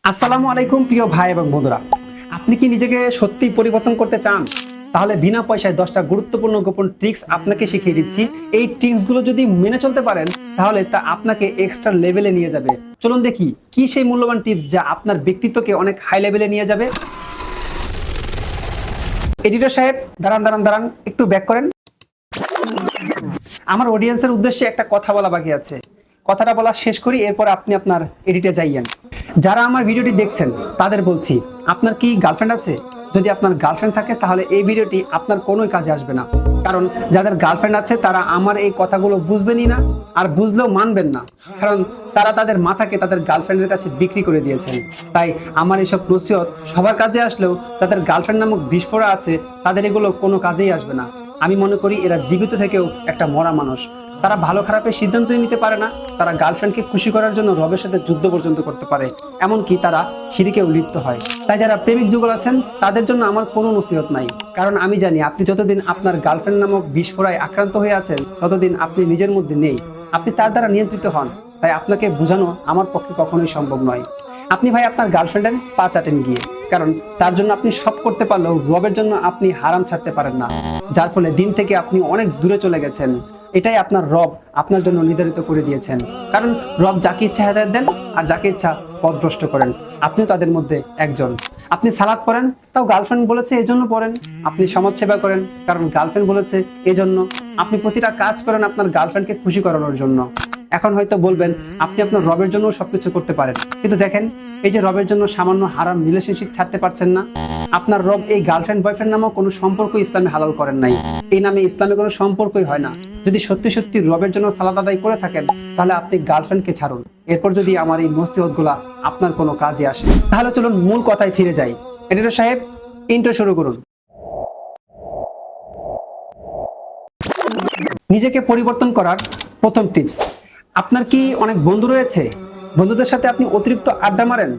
আসসালামু আলাইকুম প্রিয় ভাই এবং বন্ধুরা, আপনি কি নিজেকে সত্যি পরিবর্তন করতে চান? তাহলে বিনা পয়সায় 10টা গুরুত্বপূর্ণ গোপন ট্রিক্স আপনাকে শিখিয়ে দিচ্ছি। এই ট্রিক্সগুলো যদি মেনে চলতে পারেন তাহলে তা আপনাকে এক্সট্রা লেভেলে নিয়ে যাবে। চলুন দেখি কি সেই মূল্যবান টিপস যা আপনার ব্যক্তিত্বকে অনেক হাই লেভেলে নিয়ে যাবে। এডিটর সাহেব, দাঁড়ান, একটু ব্যাক করেন। আমার অডিয়েন্সের উদ্দেশ্যে একটা কথা বলা বাকি আছে, কথাটা বলা শেষ করি, এরপর আপনি আপনার এডিটে যাইয়েন। যারা আমার ভিডিওটি দেখছেন তাদের বলছি, আপনার কি গার্লফ্রেন্ড আছে? যদি আপনার গার্লফ্রেন্ড থাকে তাহলে এই ভিডিওটি আপনার কোনোই কাজে আসবে না, কারণ যাদের গার্লফ্রেন্ড আছে তারা আমার এই কথাগুলো বুঝবেনই না, আর বুঝলেও মানবেন না, কারণ তারা তাদের মাথাকে তাদের গার্লফ্রেন্ডের কাছে বিক্রি করে দিয়েছেন। তাই আমার এইসব নসিহত সবার কাজে আসলেও তাদের গার্লফ্রেন্ড নামক বিস্ফোরা আছে, তাদের এগুলো কোনো কাজেই আসবে না। আমি মনে করি এরা জীবিত থেকেও একটা মরা মানুষ। তারা ভালো খারাপের সিদ্ধান্তই নিতে পারে না, তারা গার্লফ্রেন্ডকে খুশি করার জন্য রবের সাথে যুদ্ধ পর্যন্ত করতে পারে, এমনকি তারা শিরকেও লিপ্ত হয়। তাই যারা প্রেমিক যুগল আছেন তাদের জন্য আমার কোনো নসিহত নাই, কারণ আমি জানি আপনি যতদিন আপনার গার্লফ্রেন্ড নামক বিস্ফোরায় আক্রান্ত হয়ে আছেন ততদিন আপনি নিজের মধ্যে নেই, আপনি তার দ্বারা নিয়ন্ত্রিত হন। তাই আপনাকে বোঝানো আমার পক্ষে কখনোই সম্ভব নয়। আপনি ভাই আপনার গার্লফ্রেন্ডের পা চাটেন গিয়ে, কারণ তার জন্য আপনি সব করতে পারলেও রবের জন্য আপনি হারাম ছাড়তে পারেন না, যার ফলে দিন থেকে আপনি অনেক দূরে চলে গেছেন। এটাই আপনার রব আপনার জন্য নির্ধারিত করে দিয়েছেন, কারণ রব যাকে ইচ্ছা হেদায়েত দেন আর যাকে ইচ্ছা পথভ্রষ্ট করেন। আপনিও তাদের মধ্যে একজন। আপনি সালাত পড়েন, তাও গার্লফ্রেন্ড বলেছে এজন্য পড়েন। আপনি সমাজ সেবা করেন, কারণ গার্লফ্রেন্ড বলেছে এজন্য। আপনি প্রতিটা কাজ করেন আপনার গার্লফ্রেন্ডকে খুশি করানোর জন্য। এখন হয়তো বলবেন আপনি আপনার রবের জন্য সবকিছু করতে পারেন, কিন্তু দেখেন এই যে রবের জন্য সামান্য হারাম রিলেশনশিপ ছাড়তে পারছেন না। আপনার রব এই গার্লফ্রেন্ড বয়ফ্রেন্ড নামক কোনো সম্পর্ক ইসলামে হালাল করেন নাই। এই নামে ইসলামে কোনো সম্পর্কই হয় না। যদি সত্যি সত্যি রবের জন্য সালাত আদায় করে থাকেন তাহলে আপনি গার্লফ্রেন্ডকে ছাড়ুন। এরপর যদি আমার এই নসিহতগুলা আপনার কোনো কাজে আসে, তাহলে চলুন মূল কথায় ফিরে যাই। এডিটর সাহেব, ইন্ট্রো শুরু করুন। নিজেকে পরিবর্তন করার প্রথম টিপস। আপনার কি অনেক বন্ধু রয়েছে? বন্ধুদের সাথে আপনি অতিরিক্ত আড্ডা মারেন?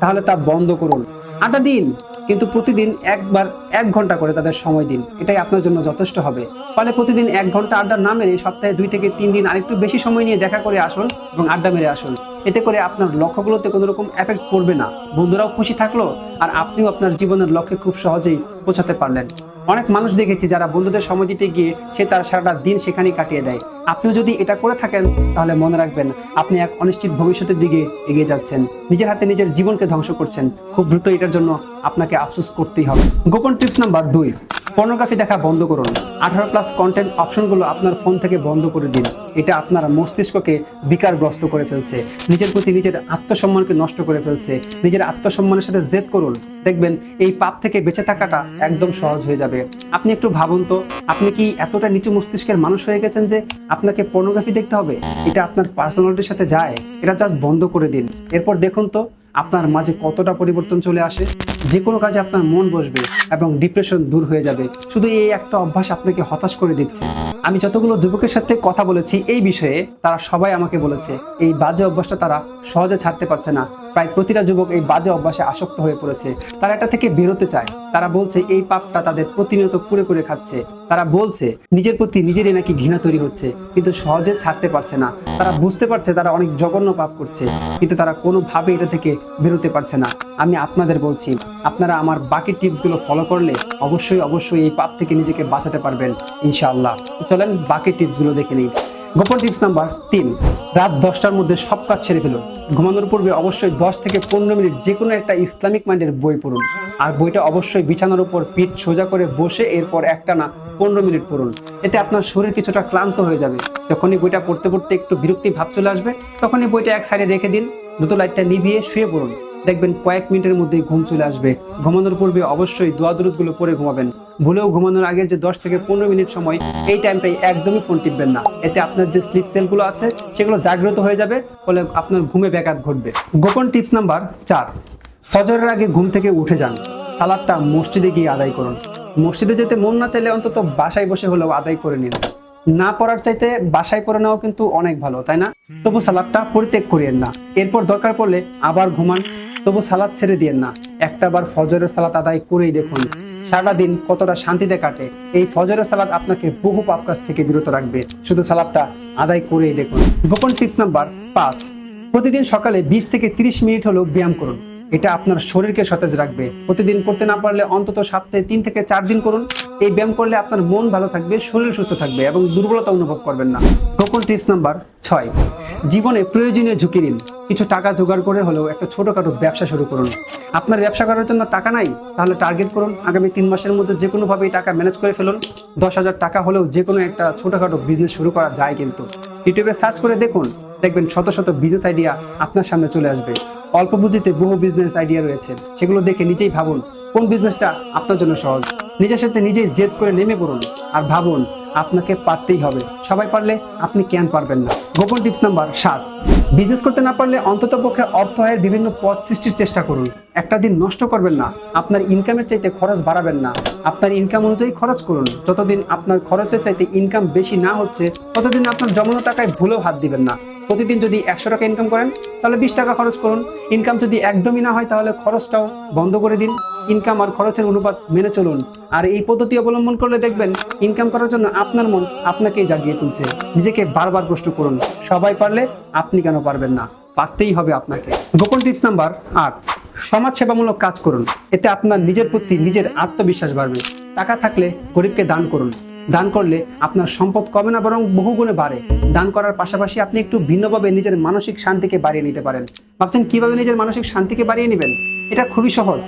তাহলে তা বন্ধ করুন। আড্ডা দিন, কিন্তু প্রতিদিন একবার 1 ঘন্টা করে তাদের সময় দিন। এটাই আপনার জন্য যথেষ্ট হবে। ফলে প্রতিদিন 1 ঘন্টা আড্ডা না মেরে সপ্তাহে 2 থেকে 3 দিন আরেকটু বেশি সময় নিয়ে দেখা করে আসুন এবং আড্ডা মেরে আসুন। এতে করে আপনার লক্ষ্যগুলোতে কোনো রকম এফেক্ট পড়বে না, বন্ধুরাও খুশি থাকলো আর আপনিও আপনার জীবনের লক্ষ্যে খুব সহজেই পৌঁছাতে পারলেন। অনেক মানুষ দেখেছি যারা বন্ধুদের সময় দিতে গিয়ে সে তার সারাটা দিন সেখানেই কাটিয়ে দেয়। আপনিও যদি এটা করে থাকেন তাহলে মনে রাখবেন আপনি এক অনিশ্চিত ভবিষ্যতের দিকে এগিয়ে যাচ্ছেন, নিজের হাতে নিজের জীবনকে ধ্বংস করছেন। খুব দ্রুত এটার জন্য আপনাকে আফসোস করতেই হবে। গোপন টিপস নাম্বার 2, পর্নোগ্রাফি দেখা বন্ধ করুন। 18+ কন্টেন্ট অপশনগুলো আপনার ফোন থেকে বন্ধ করে দিন। এটা আপনার মস্তিষ্ককে বিকারগ্রস্ত করে ফেলছে, নিজের প্রতি নিজের আত্মসম্মানকে নষ্ট করে ফেলছে। নিজের আত্মসম্মানের সাথে জেদ করুন, দেখবেন এই পাপ থেকে বেঁচে থাকাটা একদম সহজ হয়ে যাবে। আপনি একটু ভাবুন তো, আপনি কি এতটা নিচু মস্তিষ্কের মানুষ হয়ে গেছেন যে আপনাকে পর্নোগ্রাফি দেখতে হবে? এটা আপনার পার্সোনালিটির সাথে যায়। এটা জাস্ট বন্ধ করে দিন। এরপর দেখুন তো আপনার মাঝে কতটা পরিবর্তন চলে আসে। যে কোনো কাজে আপনার মন বসবে এবং ডিপ্রেশন দূর হয়ে যাবে। শুধু এই একটা অভ্যাস আপনাকে হতাশ করে দিচ্ছে। আমি যতগুলো যুবকের সাথে কথা বলেছি এই বিষয়ে, তারা সবাই আমাকে বলেছে এই বাজে অভ্যাসটা তারা সহজে ছাড়তে পারছে না। প্রায় প্রতিটা যুবক এই বাজে অভ্যাসে আসক্ত হয়ে পড়েছে। তারা এটা থেকে বেরোতে চায়। তারা বলছে এই পাপটা তাদের প্রতিনিয়ত করে খাচ্ছে। তারা বলছে নিজের প্রতি নিজেরই নাকি ঘৃণা তৈরি হচ্ছে, কিন্তু সহজে ছাড়তে পারছে না। তারা বুঝতে পারছে তারা অনেক জঘন্য পাপ করছে, কিন্তু তারা কোনোভাবে এটা থেকে বেরোতে পারছে না। আমি আপনাদের বলছি, আপনারা আমার বাকি টিপসগুলো ফলো করলে অবশ্যই এই পাপ থেকে নিজেকে বাঁচাতে পারবেন ইনশাআল্লাহ। চলেন বাকি টিপসগুলো দেখে নিই। গোপন টিপস নাম্বার 3, রাত 10টার মধ্যে সব কাজ ছেড়ে ফেলুন। ঘুমানোর পূর্বে অবশ্যই 10 থেকে 15 মিনিট যে কোনো একটা ইসলামিক মাইন্ডের বই পড়ুন। আর বইটা অবশ্যই বিছানার উপর পিঠ সোজা করে বসে এরপর একটানা 15 মিনিট পড়ুন। এতে আপনার শরীর কিছুটা ক্লান্ত হয়ে যাবে। যখনই বইটা পড়তে পড়তে একটু বিরক্তি ভাব চলে আসবে, তখনই বইটা এক সাইডে রেখে দিন, দ্রুত লাইটটা নিভিয়ে শুয়ে পড়ুন। দেখবেন কয়েক মিনিটের মধ্যেই ঘুম চলে আসবে। ঘুমানোর পূর্বে অবশ্যই দোয়া দুরূদগুলো পড়ে ঘুমাবেন। ভুলেও ঘুমানোর আগের যে 10 থেকে 15 মিনিট সময়, এই টাইমটাই একদমই ফোন টিপবেন না। এতে আপনার যে স্লিপ সেলগুলো আছে সেগুলো জাগ্রত হয়ে যাবে, ফলে আপনার ঘুমে ব্যাঘাত ঘটবে। গোপন টিপস নাম্বার 4, ফজরের আগে ঘুম থেকে উঠে যান। সালাদটা মসজিদে গিয়ে আদায় করুন। মসজিদে যেতে মন না চাইলে অন্তত বাসায় বসে হলেও আদায় করে নিন। না পড়ার চাইতে বাসায় পড়ে নেওয়া কিন্তু অনেক ভালো, তাই না? তবু সালাদটা পরিত্যাগ করিয়েন না। এরপর দরকার পড়লে আবার ঘুমান, তবু সালাদ ছেড়ে দিয়েন না। একটাবার ফজরের সালাত আদায় করেই দেখুন সারাটা দিন কতটা শান্তিতে কাটে। এই ফজরের সালাত আপনাকে বহু পাপ কাজ থেকে বিরত রাখবে। শুধু সালাদটা আদায় করেই দেখুন। গোপন টিপস নাম্বার 5, প্রতিদিন সকালে 20 থেকে 30 মিনিট হলেও ব্যায়াম করুন। এটা আপনার শরীরকে সতেজ রাখবে। প্রতিদিন করতে না পারলে অন্তত সপ্তাহে 3 থেকে 4 দিন করুন। এই ব্যায়াম করলে আপনার মন ভালো থাকবে, শরীর সুস্থ থাকবে এবং দুর্বলতা অনুভব করবেন না। গোপন টিপস নাম্বার 6, জীবনে প্রয়োজনীয় ঝুঁকি নিন। কিছু টাকা জোগাড় করে হলেও একটা ছোটখাটো ব্যবসা শুরু করুন। আপনার ব্যবসা করার জন্য টাকা নাই, তাহলে টার্গেট করুন আগামী 3 মাসের মধ্যে যে কোনোভাবে এই টাকা ম্যানেজ করে ফেলুন। 10,000 টাকা হলেও যে কোনো একটা ছোটখাটো বিজনেস শুরু করা যায়। কিন্তু ইউটিউবে সার্চ করে দেখুন, দেখবেন শত শত বিজনেস আইডিয়া আপনার সামনে চলে আসবে। অল্প পুঁজিতে বহু বিজনেস আইডিয়া রয়েছে, সেগুলো দেখে নিজেই ভাবুন কোন বিজনেসটা আপনার জন্য সহজ। নিজের সাথে নিজেই জেদ করে নেমে পড়ুন আর ভাবুন আপনাকে পারতেই হবে। সবাই পারলে আপনি কেন পারবেন না। গোপন টিপস নাম্বার 7, বিজনেস করতে না পারলে অন্ততপক্ষে অর্থ আয়ের বিভিন্ন পথ সৃষ্টির চেষ্টা করুন। একটা দিন নষ্ট করবেন না। আপনার ইনকামের চাইতে খরচ বাড়াবেন না, আপনার ইনকাম অনুযায়ী খরচ করুন। যতদিন আপনার খরচের চাইতে ইনকাম বেশি না হচ্ছে, ততদিন আপনার জমানো টাকায় ভুলেও হাত দিবেন না। প্রতিদিন যদি 100 টাকা ইনকাম করেন, তাহলে 20 টাকা খরচ করুন। ইনকাম যদি একদমই না হয়, তাহলে খরচটাও বন্ধ করে দিন। ইনকাম আর খরচের অনুপাত মেনে চলুন। আর এই পদ্ধতি অবলম্বন করলে দেখবেন ইনকাম করার জন্য আপনার মন আপনাকেই জাগিয়ে তুলছে। নিজেকে বারবার প্রশ্ন করুন, সবাই পারলে আপনি কেন পারবেন না? পারতেই হবে আপনাকে। গোপন টিপস নাম্বার 8, সমাজ সেবামূলক কাজ করুন। এতে আপনার নিজের প্রতি নিজের আত্মবিশ্বাস বাড়বে। টাকা থাকলে গরিবকে দান করুন। দান করলে আপনার সম্পদ কমে না, বরং বহুগুণে বাড়ে। দান করার পাশাপাশি আপনি একটু ভিন্নভাবে নিজের মানসিক শান্তিকে বাড়িয়ে নিতে পারেন। ভাবছেন কিভাবে নিজের মানসিক শান্তিকে বাড়িয়ে নেবেন? এটা খুবই সহজ।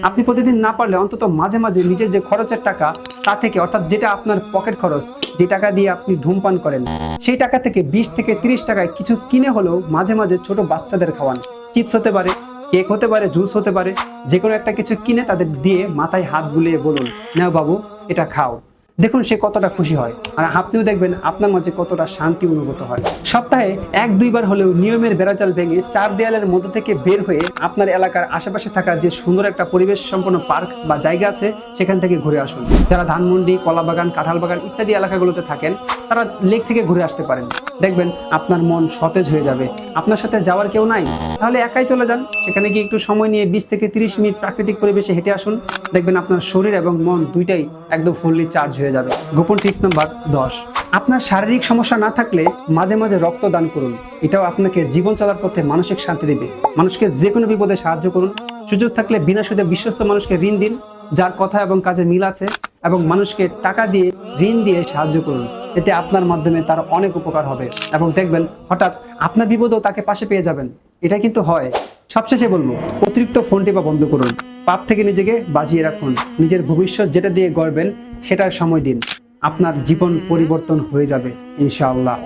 আপনি প্রতিদিন না পারলে অন্তত মাঝে মাঝে নিজের যে খরচের টাকা, তা থেকে, অর্থাৎ যেটা আপনার পকেট খরচ, যে টাকা দিয়ে আপনি ধূমপান করেন, সেই টাকা থেকে 20 থেকে 30 টাকায় কিছু কিনে হলেও মাঝে মাঝে ছোট বাচ্চাদের খাওয়ান। চিপস হতে পারে, কেক হতে পারে, জুস হতে পারে, যে কোনো একটা কিছু কিনে তাদের দিয়ে মাথায় হাত বুলিয়ে বলুন, নাও বাবু এটা খাও। দেখুন সে কতটা খুশি হয়, আর আপনিও দেখবেন আপনার মাঝে কতটা শান্তি অনুভূত হয়। সপ্তাহে 1-2 বার হলেও নিয়মের বেড়াজাল ভেঙে 4 দেয়ালের মধ্যে থেকে বের হয়ে আপনার এলাকার আশেপাশে থাকা যে সুন্দর একটা পরিবেশ সম্পন্ন পার্ক বা জায়গা আছে, সেখান থেকে ঘুরে আসুন। যারা ধানমন্ডি, কলা বাগান, কাঁঠাল বাগান ইত্যাদি এলাকাগুলোতে থাকেন, তারা লেক থেকে ঘুরে আসতে পারেন। দেখবেন আপনার মন সতেজ হয়ে যাবে। আপনার সাথে যাওয়ার কেউ নাই, তাহলে একাই চলে যান। সেখানে গিয়ে একটু সময় নিয়ে 20 থেকে 30 মিনিট প্রাকৃতিক পরিবেশে হেঁটে আসুন। দেখবেন আপনার শরীর এবং মন দুইটাই একদম ফুললি চার্জ হয়ে যাবে। গোপন টিপস নাম্বার 10, আপনার শারীরিক সমস্যা না থাকলে মাঝে মাঝে রক্ত দান করুন। এটাও আপনাকে জীবন চলার পথে মানসিক শান্তি দেবে। মানুষকে যে কোনো বিপদে সাহায্য করুন। সুযোগ থাকলে বিনা সুদে বিশ্বস্ত মানুষকে ঋণ দিন, যার কথা এবং কাজে মিল আছে, এবং মানুষকে টাকা দিয়ে, ঋণ দিয়ে সাহায্য করুন। এতে আপনার মাধ্যমে তার অনেক উপকার হবে এবং দেখবেন হঠাৎ আপনার বিপদেও তাকে পাশে পেয়ে যাবেন। এটা কিন্তু হয়। সবশেষে বলবো, অতিরিক্ত ফোন টেপা বন্ধ করুন। পাপ থেকে নিজেকে বাঁচিয়ে রাখুন। নিজের ভবিষ্যৎ যেটা দিয়ে গড়বেন সেটার সময় দিন। আপনার জীবন পরিবর্তন হয়ে যাবে ইনশাআল্লাহ।